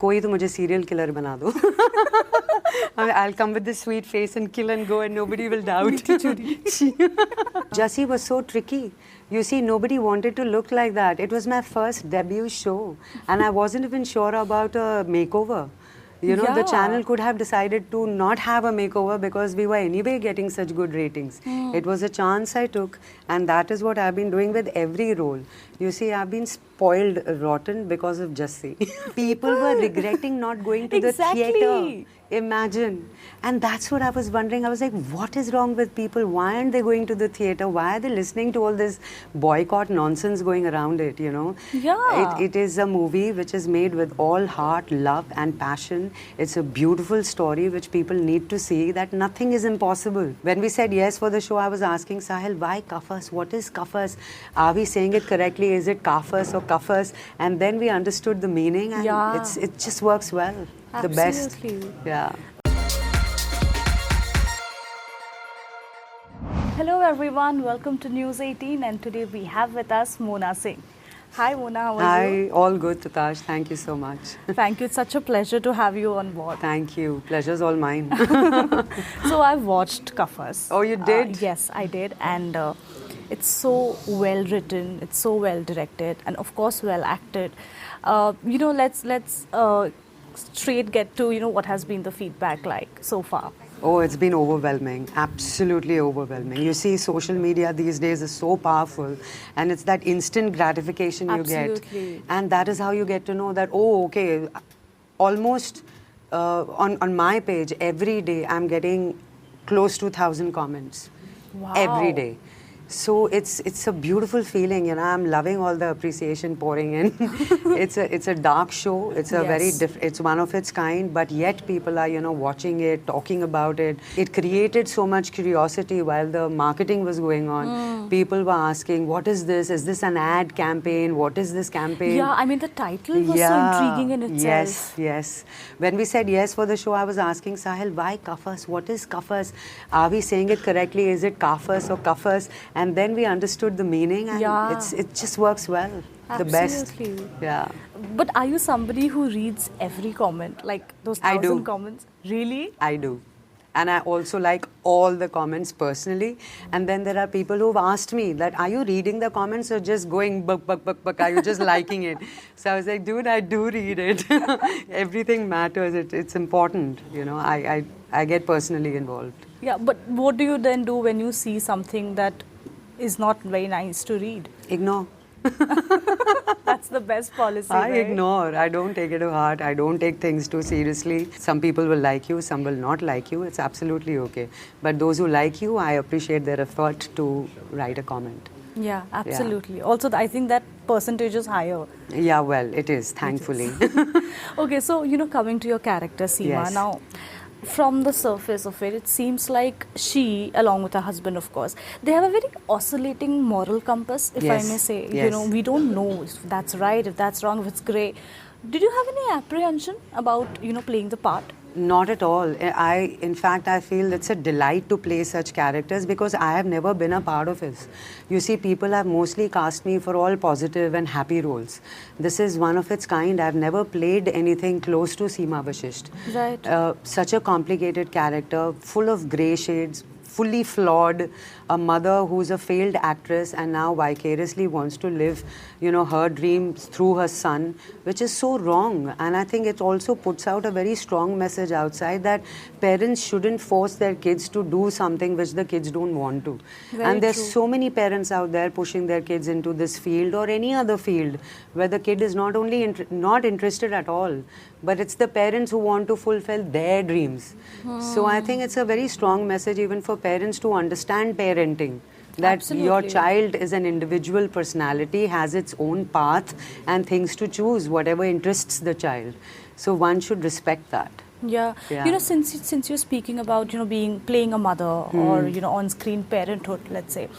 कोई तो मुझे serial killer बना दो. I'll come with this sweet face and kill and go and nobody will doubt. Jassi was so tricky. You see, nobody wanted to look like that. It was my first debut show and I wasn't even sure about a makeover. You know, the channel could have decided to not have a makeover because we were anyway getting such good ratings. It was a chance I took and that is what I've been doing with every role. You see, I've been spoiled rotten because of Jassi. People were regretting not going to the theatre. Imagine. And that's what I was wondering. I was like, what is wrong with people? Why aren't they going to the theatre? Why are they listening to all this boycott nonsense going around it, you know? Yeah. It is a movie which is made with all heart, love and passion. It's a beautiful story which people need to see, that nothing is impossible. When we said yes for the show, I was asking Sahil, why Kafas? What is Kafas? Are we saying it correctly? Is it Kafas or Kafas? And then we understood the meaning and it just works well. Absolutely. The best. Yeah. Hello everyone, welcome to News 18 and today we have with us Mona Singh. Hi Mona, how are you? Hi, all good Titas, thank you so much. Thank you, it's such a pleasure to have you on board. Thank you, pleasure's all mine. So I've watched Kafas. Oh, you did? Yes, I did, and it's so well written, it's so well directed and of course well acted. You know, let's straight get to, you know, what has been the feedback like so far. Oh, it's been overwhelming, absolutely overwhelming. You see, social media these days is so powerful and it's that instant gratification you get. And that is how you get to know that, oh, okay, almost on my page, every day I'm getting close to 1,000 comments. Wow. Every day. So it's a beautiful feeling, you know. I'm loving all the appreciation pouring in. It's a dark show. It's a very it's one of its kind, but yet people are, you know, watching it, talking about it. It created so much curiosity while the marketing was going on. People were asking, what is this? Is this an ad campaign? What is this campaign? Yeah, I mean the title was so intriguing in itself. Yes, yes. When we said yes for the show, I was asking Sahil, why Kafas? What is Kafas? Are we saying it correctly? Is it Kafas or Kafas? And then we understood the meaning and it just works well. Absolutely. The best. Yeah. But are you somebody who reads every comment? Like those 1,000 comments? Really? I do. And I also like all the comments personally. And then there are people who've asked me that, are you reading the comments or just going buck, buck, buck, buck? Are you just liking it? So I was like, dude, I do read it. Everything matters. It's important. You know, I get personally involved. Yeah, but what do you then do when you see something that is not very nice to read? Ignore. That's the best policy. I ignore. I don't take it to heart. I don't take things too seriously. Some people will like you, some will not like you. It's absolutely okay. But those who like you, I appreciate their effort to write a comment. Yeah, absolutely. Yeah. Also, I think that percentage is higher. Yeah, well, it is, thankfully. Okay, so, you know, coming to your character, Seema, now, from the surface of it, it seems like she, along with her husband, of course, they have a very oscillating moral compass, if I may say. You know, we don't know if that's right, if that's wrong, if it's grey. Did you have any apprehension about, you know, playing the part? Not at all. In fact, I feel it's a delight to play such characters because I have never been a part of it. You see, people have mostly cast me for all positive and happy roles. This is one of its kind. I've never played anything close to Seema Vashisht. Right. Such a complicated character, full of grey shades, fully flawed, a mother who's a failed actress and now vicariously wants to live, you know, her dreams through her son, which is so wrong. And I think it also puts out a very strong message outside that parents shouldn't force their kids to do something which the kids don't want to. And there's so many parents out there pushing their kids into this field or any other field where the kid is not only not interested at all, but it's the parents who want to fulfill their dreams. So I think it's a very strong message even for parents to understand parenting. That your child is an individual personality, has its own path and things to choose, whatever interests the child. So one should respect that. Yeah. You know, since you're speaking about, you know, playing a mother or, you know, on-screen parenthood, let's say.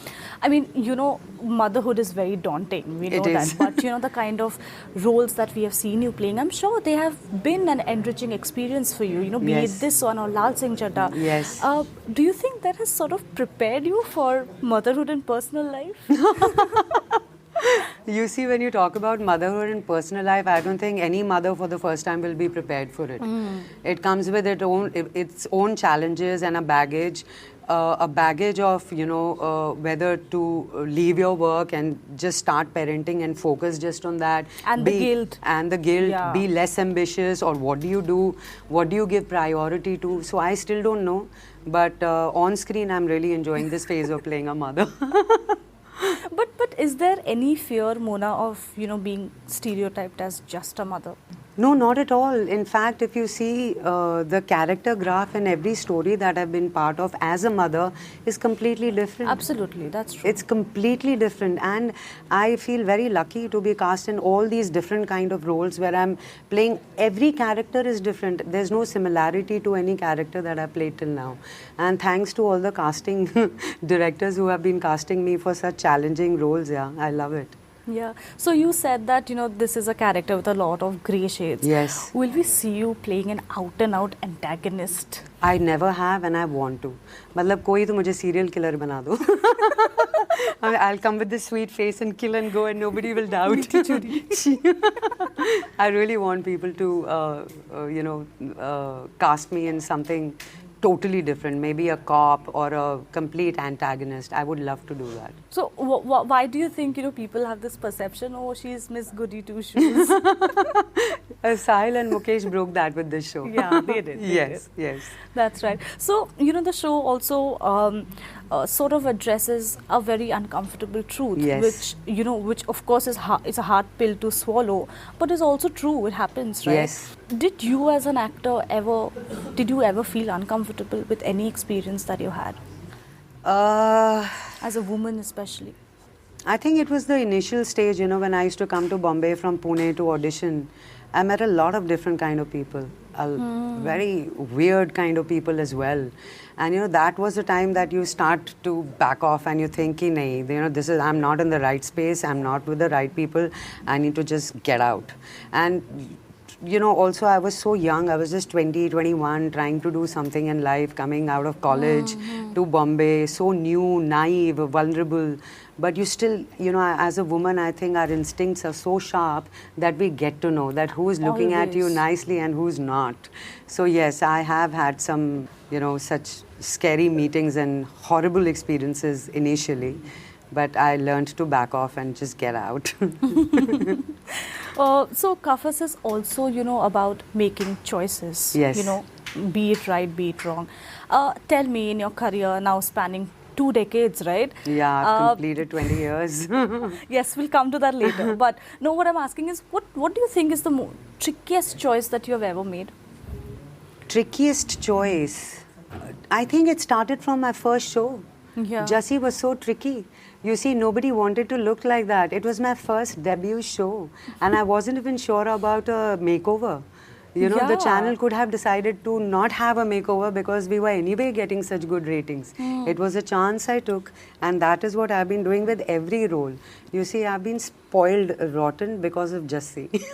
I mean, you know, motherhood is very daunting. We know that. But, you know, the kind of roles that we have seen you playing, I'm sure they have been an enriching experience for you. You know, be it this one or Laal Singh Chadha. Yes. Do you think that has sort of prepared you for motherhood and personal life? You see, when you talk about motherhood in personal life, I don't think any mother for the first time will be prepared for it. It comes with its own challenges and a baggage of, whether to leave your work and just start parenting and focus just on that. And the guilt. And the guilt, Yeah. be less ambitious, or what do you do? What do you give priority to? So I still don't know. But on screen, I'm really enjoying this phase of playing a mother. But is there any fear, Mona, of being stereotyped as just a mother? No, not at all. In fact, if you see the character graph in every story that I've been part of as a mother is completely different. Absolutely, that's true. It's completely different, and I feel very lucky to be cast in all these different kind of roles where I'm playing. Every character is different. There's no similarity to any character that I've played till now. And thanks to all the casting directors who have been casting me for such challenging roles. Yeah, I love it. Yeah. So you said that, this is a character with a lot of grey shades. Yes. Will we see you playing an out-and-out antagonist? I never have and I want to. मतलब कोई तो मुझे serial killer बना दो. I'll come with this sweet face and kill and go and nobody will doubt. I really want people to, cast me in something totally different, maybe a cop or a complete antagonist. I would love to do that. So why do you think people have this perception, oh, she's Miss Goody Two Shoes? Sahil and Mukesh broke that with this show. Yeah, they did. Yes. That's right. So the show also sort of addresses a very uncomfortable truth, Yes. which of course is a hard pill to swallow, but is also true. It happens, right? Yes. Did you, as an actor, ever feel uncomfortable with any experience that you had? As a woman, especially. I think it was the initial stage, when I used to come to Bombay from Pune to audition. I met a lot of different kind of people, very weird kind of people as well. And that was the time that you start to back off and you think, nahi, I'm not in the right space, I'm not with the right people, I need to just get out. And also I was so young, I was just 20, 21, trying to do something in life, coming out of college to Bombay, so new, naive, vulnerable. But you still, as a woman, I think our instincts are so sharp that we get to know that who is looking at you nicely and who's not. So yes, I have had some, such scary meetings and horrible experiences initially. But I learned to back off and just get out. So Kafas is also, about making choices. Yes. Be it right, be it wrong. Tell me, in your career now spanning 2 decades, right? Yeah, I've completed 20 years. Yes, we'll come to that later. But no, what I'm asking is, what do you think is the trickiest choice that you have ever made? Trickiest choice? I think it started from my first show. Yeah. Jassi was so tricky. You see, nobody wanted to look like that. It was my first debut show. And I wasn't even sure about a makeover. The channel could have decided to not have a makeover because we were anyway getting such good ratings. It was a chance I took, and that is what I've been doing with every role. You see, I've been spoiled rotten because of Jassi.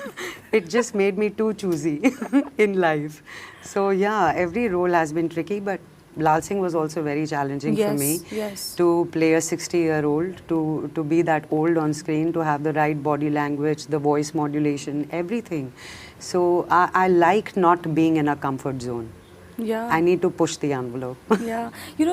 It just made me too choosy in life. So yeah, every role has been tricky, but Laal Singh was also very challenging for me. Yes. To play a 60-year-old, to be that old on screen, to have the right body language, the voice modulation, everything. So I like not being in a comfort zone. Yeah. I need to push the envelope. Yeah.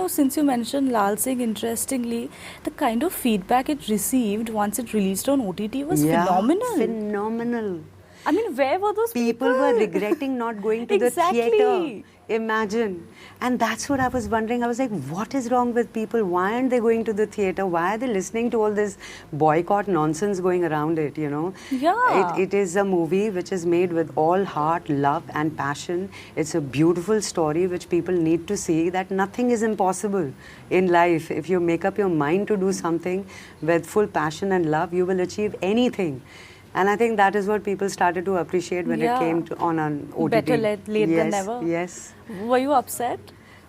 Since you mentioned Laal Singh, interestingly, the kind of feedback it received once it released on OTT was phenomenal. Phenomenal. I mean, where were those people? People were regretting not going to the theatre. Imagine. And that's what I was wondering. I was like, what is wrong with people? Why aren't they going to the theatre? Why are they listening to all this boycott nonsense going around it, Yeah. It is a movie which is made with all heart, love and passion. It's a beautiful story which people need to see, that nothing is impossible in life. If you make up your mind to do something with full passion and love, you will achieve anything. And I think that is what people started to appreciate when it came on an OTT. Better late than never. Yes. Were you upset?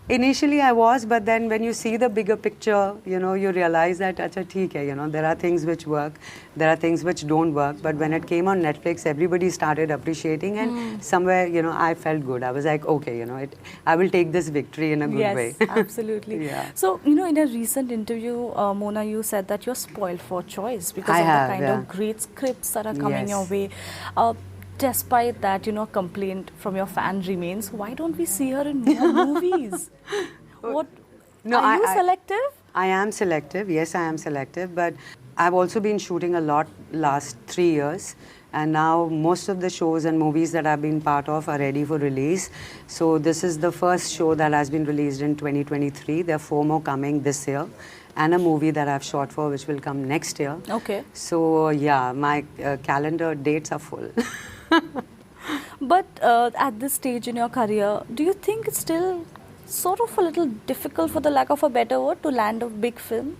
Initially I was, but then when you see the bigger picture, you know, you realize that, acha, theek hai, you know, there are things which work, there are things which don't work. But when it came on Netflix, everybody started appreciating, and somewhere, you know, I felt good. I was like, okay, you know, I will take this victory in a good way. Yes, absolutely. Yeah. So, you know, in a recent interview, Mona, you said that you're spoiled for choice because of the kind of great scripts that are coming your way. Despite that, you know, complaint from your fan remains, why don't we see her in more movies? What? No, are you selective? I am selective. Yes, I am selective. But I've also been shooting a lot last 3 years. And now most of the shows and movies that I've been part of are ready for release. So this is the first show that has been released in 2023. There are 4 more coming this year. And a movie that I've shot for, which will come next year. Okay. So, yeah, my calendar dates are full. But at this stage in your career, do you think it's still sort of a little difficult, for the lack of a better word, to land a big film?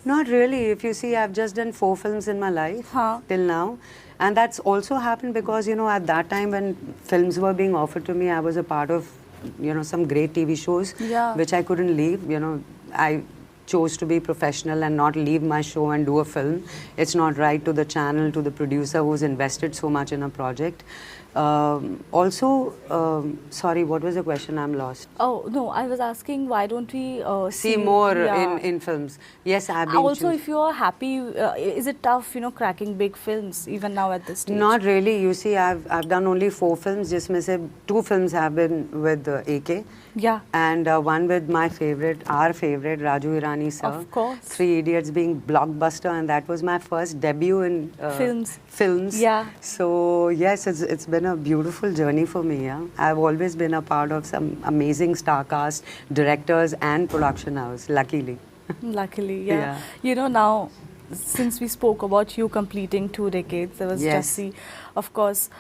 Not really. If you see, I've just done 4 films in my life till now. And that's also happened because, you know, at that time when films were being offered to me, I was a part of, you know, some great TV shows, which I couldn't leave. You know, I chose to be professional and not leave my show and do a film. It's not right to the channel, to the producer who's invested so much in a project. Sorry, what was the question? I'm lost. Oh, no, I was asking why don't we see more in films. Yes, I've been also, if you are happy, is it tough, you know, cracking big films even now at this stage? Not really. You see, I've done only 4 films. Jisme se 2 films have been with AK. Yeah. And one with my favorite, our favorite, Raju Irani sir. Of course. 3 Idiots being blockbuster, and that was my first debut in films. Yeah. So yes, it's been a beautiful journey for me. Yeah, I've always been a part of some amazing star cast, directors, and production house. Luckily. Luckily, yeah. You know, now since we spoke about you completing 2 decades, there was Jassi, of course.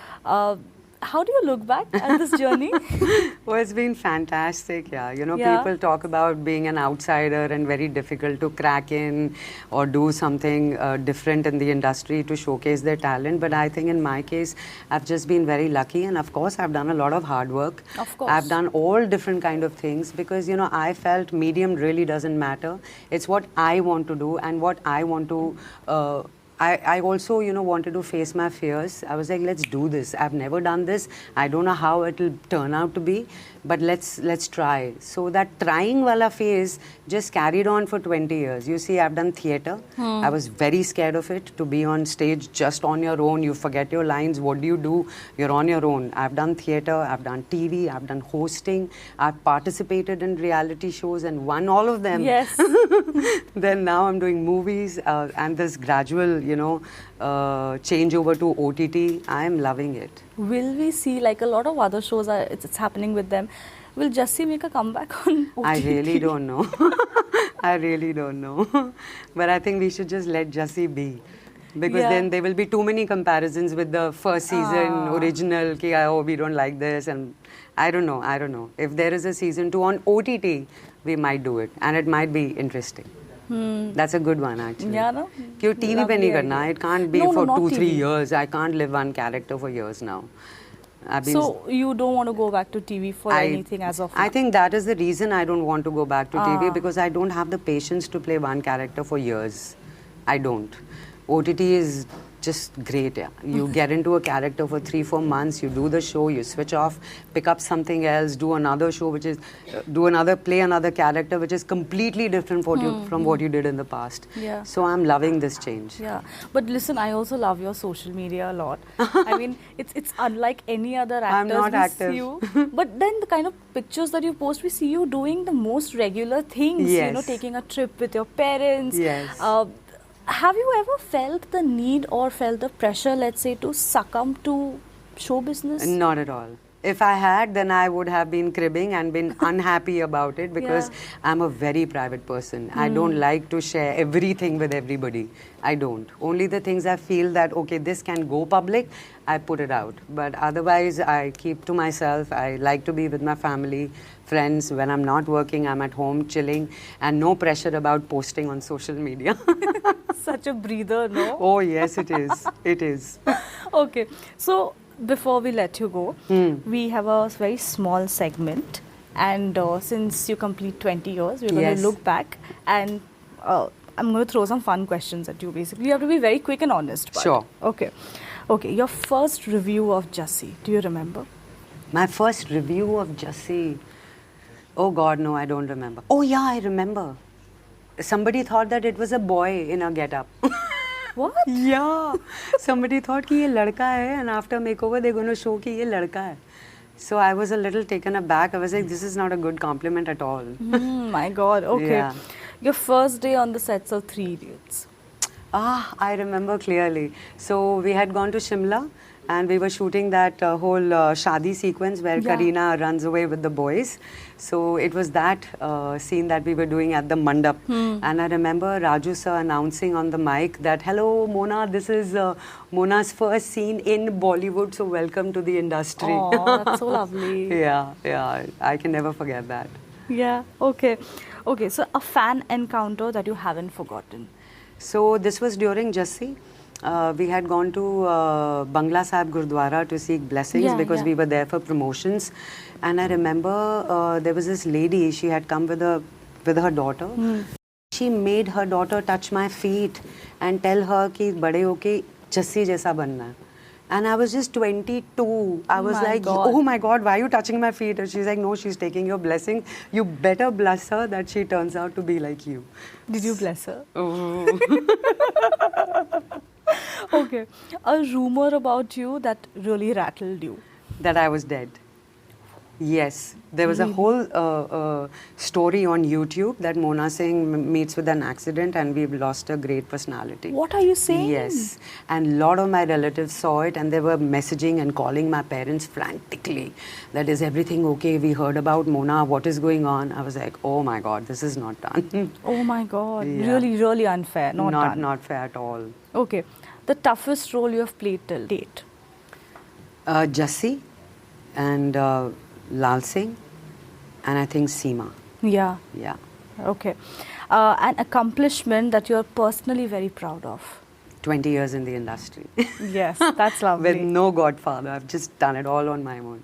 How do you look back at this journey? Well, it's been fantastic, yeah. You know, people talk about being an outsider and very difficult to crack in or do something different in the industry to showcase their talent. But I think in my case, I've just been very lucky. And of course, I've done a lot of hard work. Of course. I've done all different kind of things because, you know, I felt medium really doesn't matter. It's what I want to do and what I want to... I also, you know, wanted to face my fears. I was like, let's do this. I've never done this. I don't know how it will turn out to be, but let's try. So that trying wala phase just carried on for 20 years. You see, I've done theatre. I was very scared of it, to be on stage just on your own. You forget your lines. What do? You're on your own. I've done theatre. I've done TV. I've done hosting. I've participated in reality shows and won all of them. Yes. Then now I'm doing movies and this gradual, you know, change over to OTT. I am loving it. Will we see, like a lot of other shows, it's happening with them, will Jassi make a comeback on OTT? I really don't know. I really don't know. But I think we should just let Jassi be. Because then there will be too many comparisons with the first season original, ki, oh, we don't like this, and I don't know. If there is a season 2 on OTT, we might do it, and it might be interesting. That's a good one, actually. Yeah, no? Because TV pe nahi karna. It can't be for 2-3 years. I can't live one character for years now. So you don't want to go back to TV for anything as of now? I think that is the reason I don't want to go back to TV, because I don't have the patience to play one character for years. I don't. OTT is just great. Yeah. You get into a character for 3-4 months, you do the show, you switch off, pick up something else, do another show, which is play another character, which is completely different from what you did in the past. Yeah. So I'm loving this change. Yeah, but listen, I also love your social media a lot. I mean, it's unlike any other actors. I'm not active. See you, but then the kind of pictures that you post, we see you doing the most regular things. Yes. You know, taking a trip with your parents. Yes. Have you ever felt the need or felt the pressure, let's say, to succumb to show business? Not at all. If I had, then I would have been cribbing and been unhappy about it, because I'm a very private person. I don't like to share everything with everybody. I don't. Only the things I feel that, okay, this can go public, I put it out. But otherwise, I keep to myself. I like to be with my family, friends. When I'm not working, I'm at home chilling, and no pressure about posting on social media. Such a breather, no? Oh, yes, it is. It is. Okay. So, before we let you go, we have a very small segment And since you complete 20 years, we're going Yes. to look back and I'm going to throw some fun questions at you basically. You have to be very quick and honest. But Sure. Okay. Okay, your first review of Jassi, do you remember? My first review of Jassi. Oh God, no, I don't remember. Oh yeah, I remember. Somebody thought that it was a boy in a get-up. What? Yeah. Somebody thought कि ये लड़का है, and after makeover they're going to show कि ये लड़का है. So I was a little taken aback. I was like, this is not a good compliment at all. My God. Okay. Yeah. Your first day on the sets of Three Idiots. I remember clearly. So we had gone to Shimla and we were shooting that whole shadi sequence where Yeah. Kareena runs away with the boys. So it was that scene that we were doing at the mandap. And I remember Raju sir announcing on the mic that, hello Mona, this is Mona's first scene in Bollywood, so welcome to the industry. Oh, that's so lovely. Yeah, I can never forget that. Yeah, okay. Okay, so a fan encounter that you haven't forgotten. So this was during Jassi. We had gone to Bangla Sahib Gurdwara to seek blessings because we were there for promotions. And I remember there was this lady, she had come with her daughter. She made her daughter touch my feet and tell her कि बड़े होके जस्सी जैसा बनना है. And I was just 22. I was like, oh my God, why are you touching my feet? And she's like, no, she's taking your blessing. You better bless her that she turns out to be like you. Did you bless her? Oh. Okay. A rumor about you that really rattled you. That I was dead. Yes. There was a whole story on YouTube that Mona Singh meets with an accident and we've lost a great personality. What are you saying? Yes. And a lot of my relatives saw it and they were messaging and calling my parents frantically. That is everything okay? We heard about Mona. What is going on? I was like, oh my God, this is not done. Oh my God. Yeah. Really, really unfair. Not done. Not fair at all. Okay. The toughest role you have played till date? Jassi and Laal Singh and I think Seema. Yeah. Yeah. Okay. An accomplishment that you are personally very proud of? 20 years in the industry. Yes, that's lovely. With no godfather. I've just done it all on my own.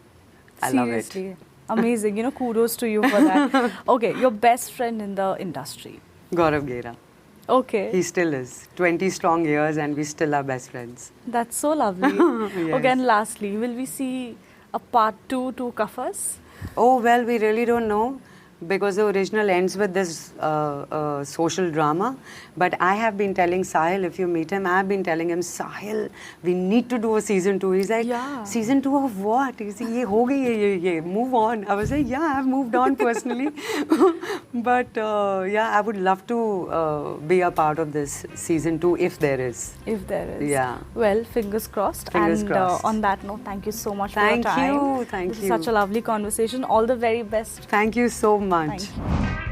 I love it. Seriously. Amazing. You know, kudos to you for that. Okay, your best friend in the industry? Gaurav Gera. Okay. He still is. 20 strong years and we still are best friends. That's so lovely. Yes. Okay, and lastly, will we see a part 2 to Kafas? Oh, well, we really don't know because the original ends with this social drama. But I have been telling Sahil, if you meet him, I have been telling him, Sahil, we need to do a season 2. He's like, season 2 of what? He's like, ye ho gayi, ye, move on. I was like, yeah, I've moved on personally. But yeah, I would love to be a part of this season 2 if there is. If there is. Yeah. Well, fingers crossed. Fingers crossed. On that note, thank you so much for your time. Thank you. This is such a lovely conversation. All the very best. Thank you so much. Thank you.